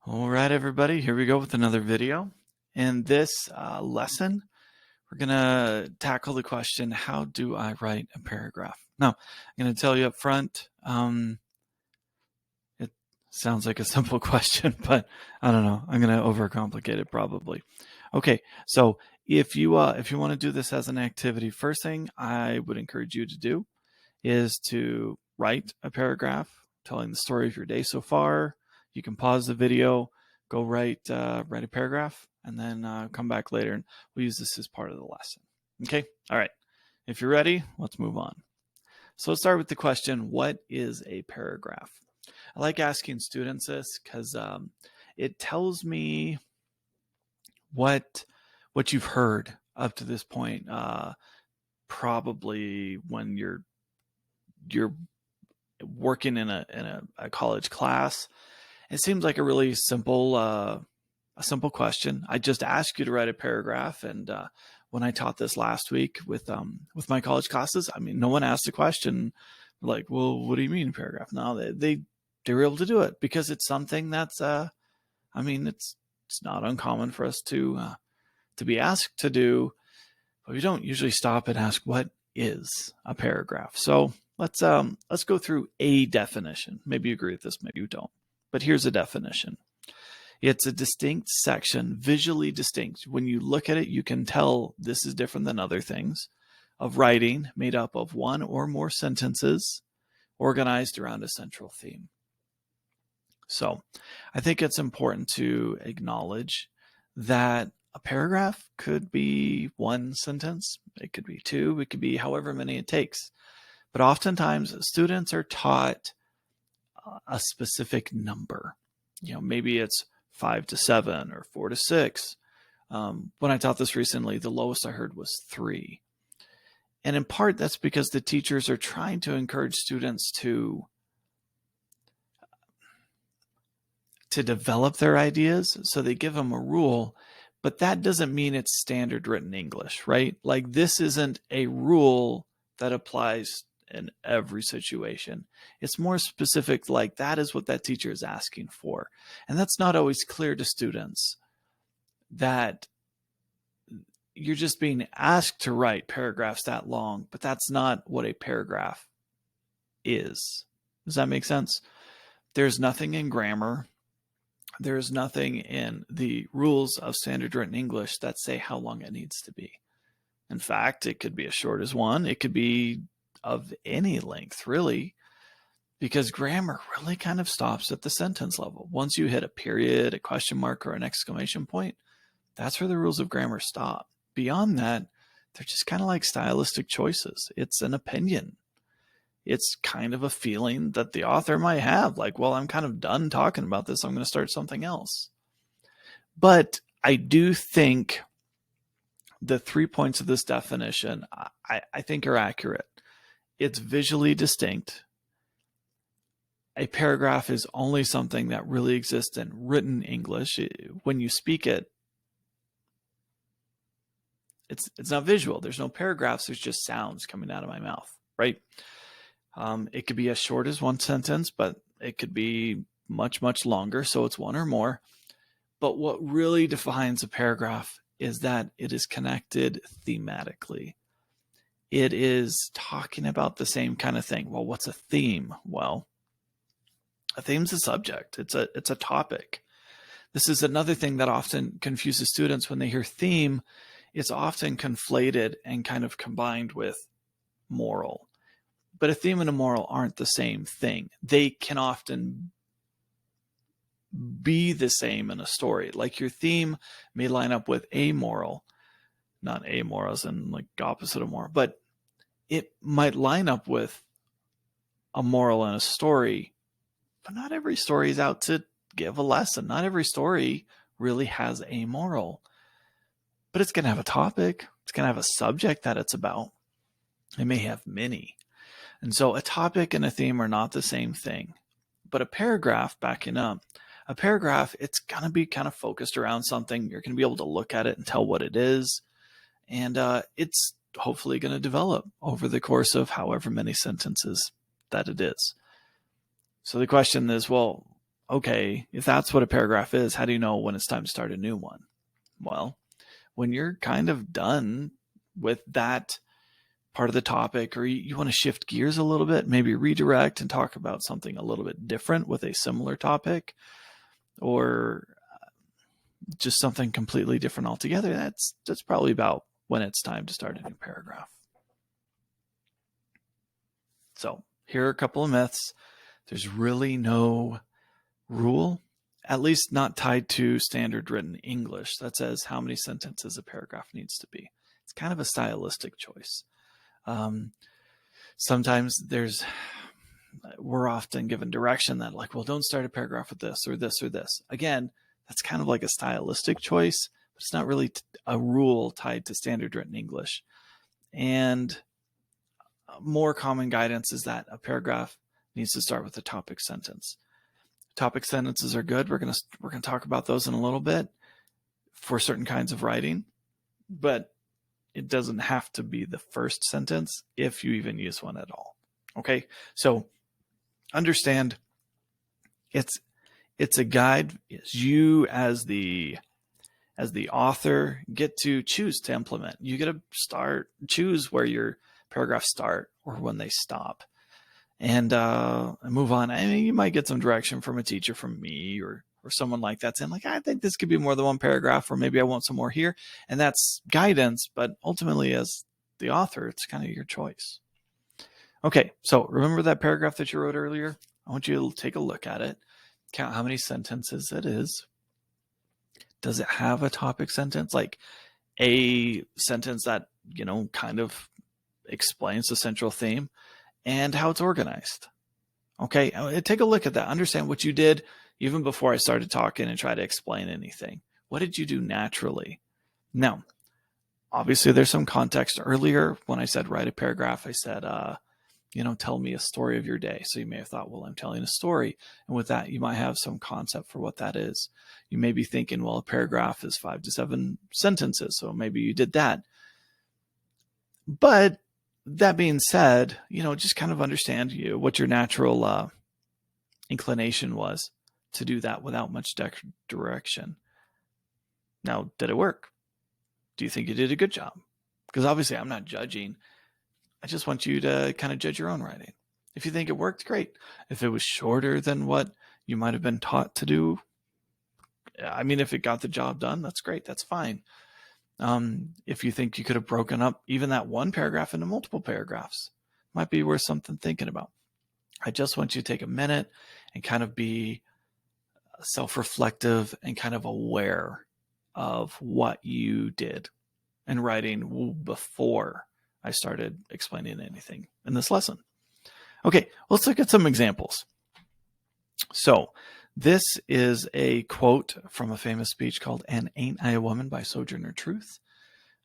All right, everybody, here we go with another video. In this lesson, we're going to tackle the question, how do I write a paragraph? Now, I'm going to tell you up front, it sounds like a simple question, but I don't know. I'm going to overcomplicate it probably. Okay, so if you want to do this as an activity, first thing I would encourage you to do is to write a paragraph telling the story of your day so far. You can pause the video, go write a paragraph, and then come back later, and we'll use this as part of the lesson. Okay, all right. If you're ready, let's move on. So let's start with the question, what is a paragraph? I like asking students this because it tells me what you've heard up to this point, probably when you're working in a college class. It seems like a really simple question. I just asked you to write a paragraph, and when I taught this last week with my college classes, I mean, no one asked a question like, "Well, what do you mean paragraph?" No, they were able to do it because it's something that's I mean, it's not uncommon for us to be asked to do, but we don't usually stop and ask what is a paragraph. So let's go through a definition. Maybe you agree with this, maybe you don't. But here's a definition. It's a distinct section, visually distinct. When you look at it, you can tell this is different than other things, of writing made up of one or more sentences organized around a central theme. So I think it's important to acknowledge that a paragraph could be one sentence, it could be two, it could be however many it takes. But oftentimes students are taught a specific number. You know, maybe it's 5 to 7 or 4 to 6. When I taught this recently, the lowest I heard was 3. And in part, that's because the teachers are trying to encourage students to develop their ideas. So they give them a rule, but that doesn't mean it's standard written English, right? Like, this isn't a rule that applies in every situation. It's more specific, like that is what that teacher is asking for. And that's not always clear to students, that you're just being asked to write paragraphs that long, but that's not what a paragraph is. Does that make sense? There's nothing in grammar. There's nothing in the rules of standard written English that say how long it needs to be. In fact, it could be as short as 1. It could be of any length, really, because grammar really kind of stops at the sentence level. Once you hit a period, a question mark, or an exclamation point, that's where the rules of grammar stop. Beyond that, they're just kind of like stylistic choices. It's an opinion. It's kind of a feeling that the author might have, like, well, I'm kind of done talking about this. I'm going to start something else. But I do think the 3 points of this definition, I think, are accurate. It's visually distinct. A paragraph is only something that really exists in written English. When you speak it, it's not visual. There's no paragraphs. There's just sounds coming out of my mouth, right? It could be as short as 1 sentence, but it could be much, much longer. So it's 1 or more. But what really defines a paragraph is that it is connected thematically. It is talking about the same kind of thing. Well, what's a theme? Well, a theme's a subject. It's a topic. This is another thing that often confuses students when they hear theme. It's often conflated and kind of combined with moral. But a theme and a moral aren't the same thing. They can often be the same in a story. Like, your theme may line up with a moral, not amoral as in like opposite of moral, but it might line up with a moral in a story. But not every story is out to give a lesson. Not every story really has a moral. But it's going to have a topic. It's going to have a subject that it's about. It may have many. And so a topic and a theme are not the same thing. But a paragraph, backing up, a paragraph, it's going to be kind of focused around something. You're going to be able to look at it and tell what it is. And it's hopefully going to develop over the course of however many sentences that it is. So the question is, well, okay, if that's what a paragraph is, how do you know when it's time to start a new one? Well, when you're kind of done with that part of the topic, or you want to shift gears a little bit, maybe redirect and talk about something a little bit different with a similar topic, or just something completely different altogether, that's probably about when it's time to start a new paragraph. So here are a couple of myths. There's really no rule, at least not tied to standard written English, that says how many sentences a paragraph needs to be. It's kind of a stylistic choice. Sometimes we're often given direction that like, well, don't start a paragraph with this or this or this. Again, that's kind of like a stylistic choice, but it's not really a rule tied to standard written English. And more common guidance is that a paragraph needs to start with a topic sentence. Topic sentences are good. We're going to talk about those in a little bit for certain kinds of writing, but it doesn't have to be the first sentence if you even use one at all. Okay, so understand it's a guide. You as the author get to choose to implement. You get to choose where your paragraphs start or when they stop, and move on. I mean, you might get some direction from a teacher, from me, or someone like that saying like, I think this could be more than one paragraph, or maybe I want some more here. And that's guidance, but ultimately as the author, it's kind of your choice. Okay, so remember that paragraph that you wrote earlier? I want you to take a look at it, count how many sentences it is. Does it have a topic sentence, like a sentence that, kind of explains the central theme, and how it's organized? Okay, take a look at that. Understand what you did even before I started talking and try to explain anything. What did you do naturally? Now, obviously there's some context. Earlier when I said write a paragraph, I said, tell me a story of your day. So you may have thought, well, I'm telling a story. And with that, you might have some concept for what that is. You may be thinking, well, a paragraph is 5 to 7 sentences. So maybe you did that. But that being said, just kind of understand what your natural inclination was to do that without much direction. Now, did it work? Do you think you did a good job? Because obviously I'm not judging. I just want you to kind of judge your own writing. If you think it worked, great. If it was shorter than what you might have been taught to do, I mean, if it got the job done, that's great. That's fine. If you think you could have broken up even that one paragraph into multiple paragraphs, might be worth something thinking about. I just want you to take a minute and kind of be self-reflective and kind of aware of what you did in writing before I started explaining anything in this lesson. Okay, let's look at some examples. So this is a quote from a famous speech called "And Ain't I a Woman" by Sojourner Truth.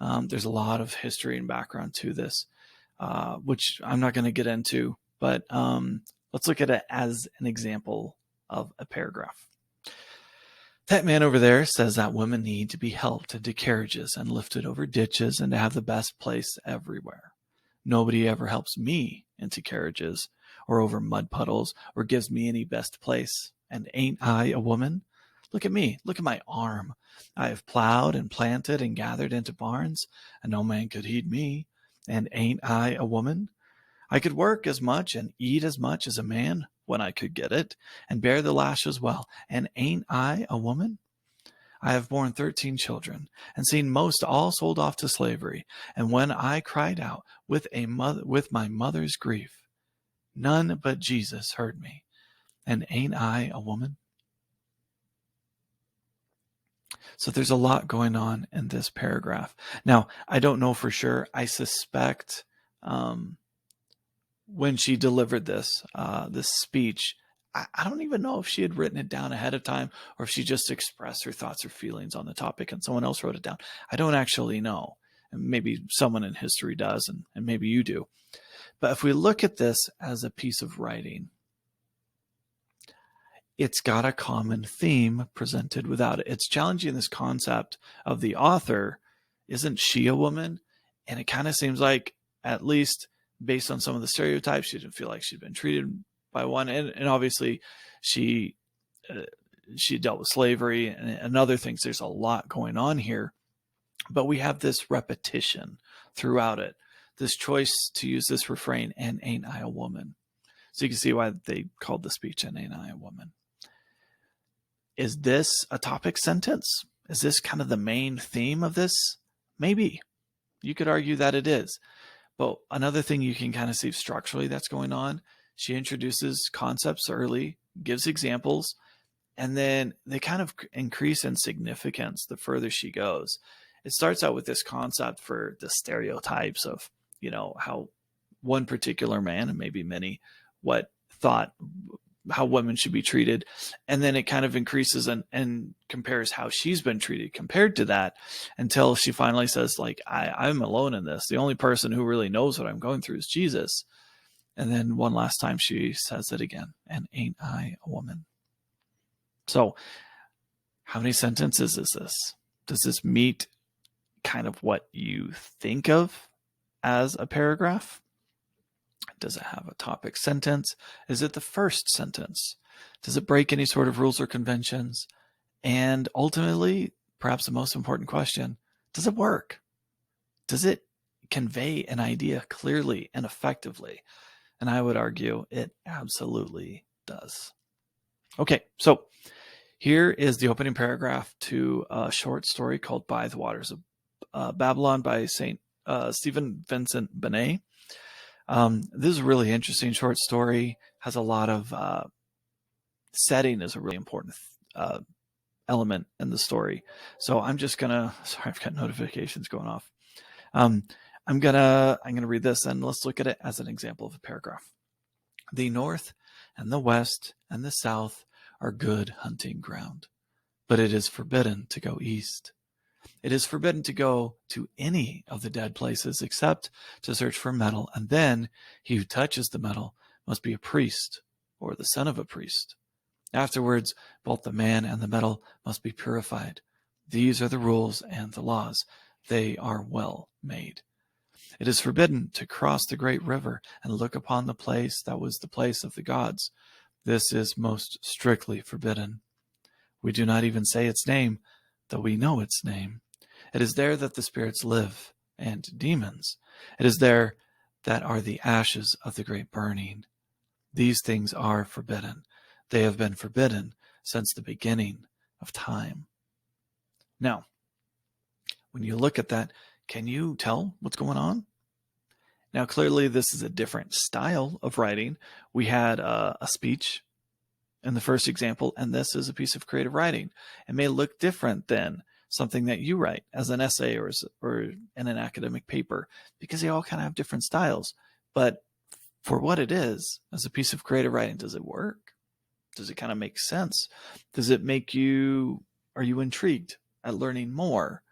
There's a lot of history and background to this, which I'm not going to get into, but let's look at it as an example of a paragraph. That man over there says that women need to be helped into carriages and lifted over ditches and to have the best place everywhere. Nobody ever helps me into carriages or over mud puddles or gives me any best place. And ain't I a woman? Look at me. Look at my arm. I have plowed and planted and gathered into barns, and no man could heed me. And ain't I a woman? I could work as much and eat as much as a man when I could get it, and bear the lash as well. And ain't I a woman? I have borne 13 children, and seen most all sold off to slavery. And when I cried out with my mother's grief, none but Jesus heard me. And ain't I a woman? So there's a lot going on in this paragraph. Now, I don't know for sure. I suspect when she delivered this speech, I don't even know if she had written it down ahead of time or if she just expressed her thoughts or feelings on the topic and someone else wrote it down. I don't actually know. And maybe someone in history does, and maybe you do. But if we look at this as a piece of writing, it's got a common theme presented without it. It's challenging this concept of the author. Isn't she a woman? And it kind of seems like, at least based on some of the stereotypes, she didn't feel like she'd been treated by one. And obviously she she dealt with slavery and other things. There's a lot going on here, but we have this repetition throughout it, this choice to use this refrain, and ain't I a woman? So you can see why they called the speech, and ain't I a woman? Is this a topic sentence? Is this kind of the main theme of this? Maybe. You could argue that it is. But another thing you can kind of see structurally that's going on, she introduces concepts early, gives examples, and then they kind of increase in significance the further she goes. It starts out with this concept for the stereotypes of, how one particular man, and maybe many, thought how women should be treated. And then it kind of increases and compares how she's been treated compared to that, until she finally says, like, I'm alone in this. The only person who really knows what I'm going through is Jesus. And then one last time she says it again, and ain't I a woman? So how many sentences is this? Does this meet kind of what you think of as a paragraph? Does it have a topic sentence? Is it the first sentence? Does it break any sort of rules or conventions? And ultimately, perhaps the most important question, does it work? Does it convey an idea clearly and effectively? And I would argue it absolutely does. Okay, so here is the opening paragraph to a short story called By the Waters of Babylon by Stephen Vincent Benet. This is a really interesting short story, has a lot of setting is a really important element in the story. So I'm just gonna, sorry, I've got notifications going off. I'm gonna read this, and let's look at it as an example of a paragraph. The north and the west and the south are good hunting ground, but it is forbidden to go east. It is forbidden to go to any of the dead places except to search for metal, and then he who touches the metal must be a priest or the son of a priest. Afterwards, both the man and the metal must be purified. These are the rules and the laws. They are well made. It is forbidden to cross the great river and look upon the place that was the place of the gods. This is most strictly forbidden. We do not even say its name, though we know its name. It is there that the spirits live, and demons. It is there that are the ashes of the great burning. These things are forbidden. They have been forbidden since the beginning of time. Now, when you look at that, can you tell what's going on? Now, clearly, this is a different style of writing. We had a speech in the first example, and this is a piece of creative writing. It may look different than something that you write as an essay or in an academic paper, because they all kind of have different styles. But for what it is, as a piece of creative writing, does it work? Does it kind of make sense? Does it make you, are you intrigued at learning more?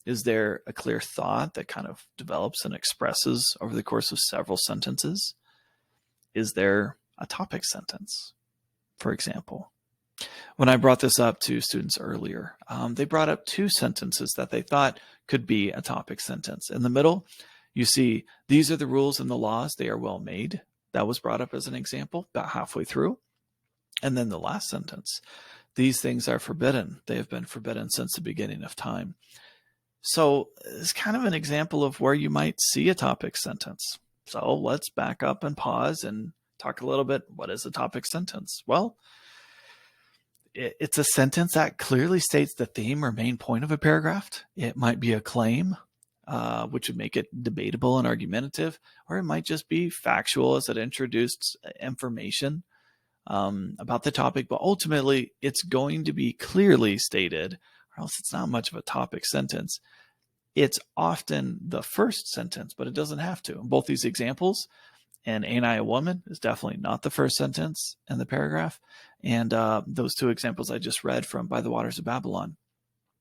Is there a clear thought that kind of develops and expresses over the course of several sentences? Is there a topic sentence, for example? When I brought this up to students earlier, they brought up two sentences that they thought could be a topic sentence. In the middle, you see, these are the rules and the laws, they are well made. That was brought up as an example about halfway through. And then the last sentence, these things are forbidden. They have been forbidden since the beginning of time. So it's kind of an example of where you might see a topic sentence. So let's back up and pause and talk a little bit. What is a topic sentence? Well, it's a sentence that clearly states the theme or main point of a paragraph. It might be a claim, which would make it debatable and argumentative, or it might just be factual as it introduced information about the topic, but ultimately it's going to be clearly stated, or else it's not much of a topic sentence. It's often the first sentence, but it doesn't have to. In both these examples, and ain't I a woman is definitely not the first sentence in the paragraph. And those two examples I just read from By the Waters of Babylon,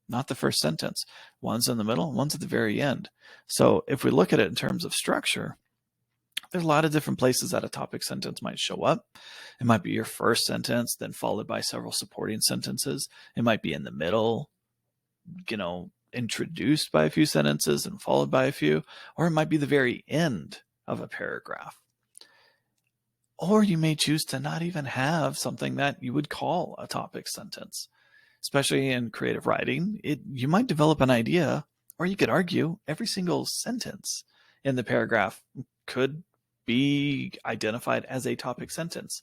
not the first sentence. One's in the middle, one's at the very end. So if we look at it in terms of structure, there's a lot of different places that a topic sentence might show up. It might be your first sentence, then followed by several supporting sentences. It might be in the middle, introduced by a few sentences and followed by a few, or it might be the very end of a paragraph. Or you may choose to not even have something that you would call a topic sentence. Especially in creative writing, you might develop an idea, or you could argue every single sentence in the paragraph could be identified as a topic sentence,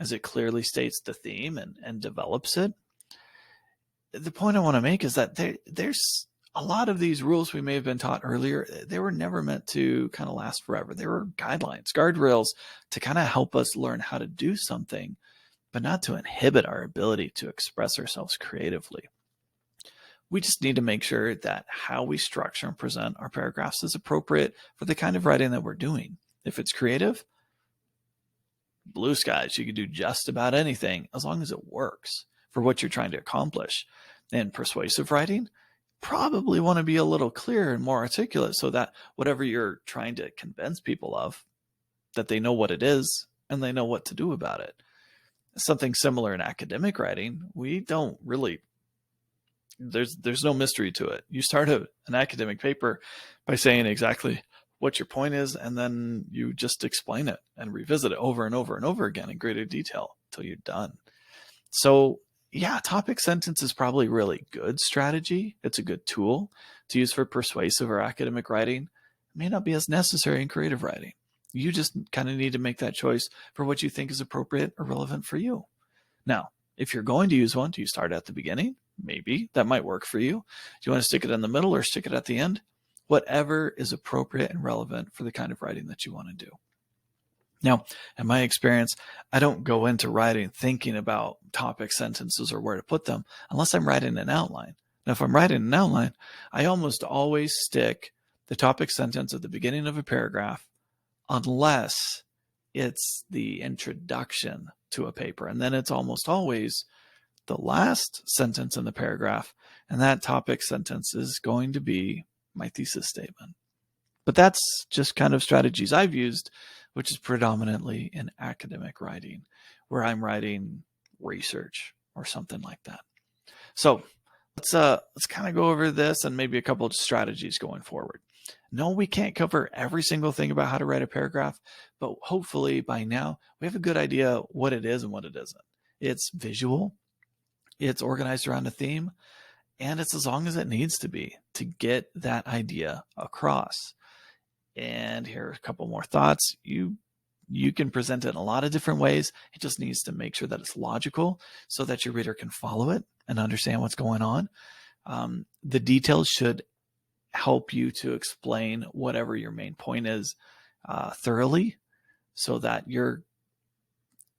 as it clearly states the theme and develops it. The point I want to make is that there's a lot of these rules we may have been taught earlier. They were never meant to kind of last forever. They were guidelines, guardrails to kind of help us learn how to do something, but not to inhibit our ability to express ourselves creatively. We just need to make sure that how we structure and present our paragraphs is appropriate for the kind of writing that we're doing. If it's creative, blue skies, you can do just about anything as long as it works for what you're trying to accomplish. And persuasive writing, probably want to be a little clearer and more articulate so that whatever you're trying to convince people of, that they know what it is and they know what to do about it. Something similar in academic writing, we don't really, there's no mystery to it. You start an academic paper by saying exactly what your point is, and then you just explain it and revisit it over and over and over again in greater detail until you're done. So yeah, topic sentence is probably a really good strategy. It's a good tool to use for persuasive or academic writing. It may not be as necessary in creative writing. You just kind of need to make that choice for what you think is appropriate or relevant for you. Now, if you're going to use one, do you start at the beginning? Maybe that might work for you. Do you want to stick it in the middle or stick it at the end? Whatever is appropriate and relevant for the kind of writing that you want to do. Now, in my experience, I don't go into writing thinking about topic sentences or where to put them unless I'm writing an outline. Now, if I'm writing an outline, I almost always stick the topic sentence at the beginning of a paragraph unless it's the introduction to a paper. And then it's almost always the last sentence in the paragraph. And that topic sentence is going to be my thesis statement. But that's just kind of strategies I've used, which is predominantly in academic writing, where I'm writing research or something like that. So let's kind of go over this and maybe a couple of strategies going forward. No, we can't cover every single thing about how to write a paragraph, but hopefully by now we have a good idea what it is and what it isn't. It's visual, it's organized around a theme, and it's as long as it needs to be to get that idea across. And here are a couple more thoughts. You can present it in a lot of different ways. It just needs to make sure that it's logical so that your reader can follow it and understand what's going on. The details should help you to explain whatever your main point is thoroughly, so that you're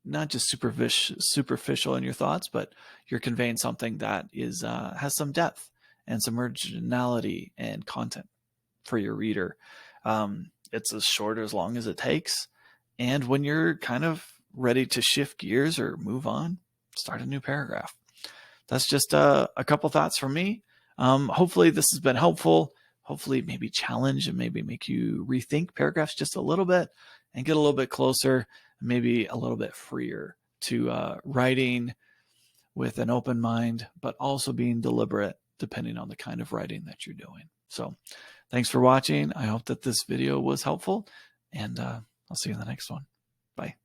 not just superficial in your thoughts, but you're conveying something that is has some depth and some originality and content for your reader. It's as short or as long as it takes. And when you're kind of ready to shift gears or move on, start a new paragraph. That's just a couple thoughts from me. Hopefully this has been helpful. Hopefully maybe challenge and maybe make you rethink paragraphs just a little bit and get a little bit closer, maybe a little bit freer to writing with an open mind, but also being deliberate depending on the kind of writing that you're doing. So thanks for watching. I hope that this video was helpful, and I'll see you in the next one. Bye.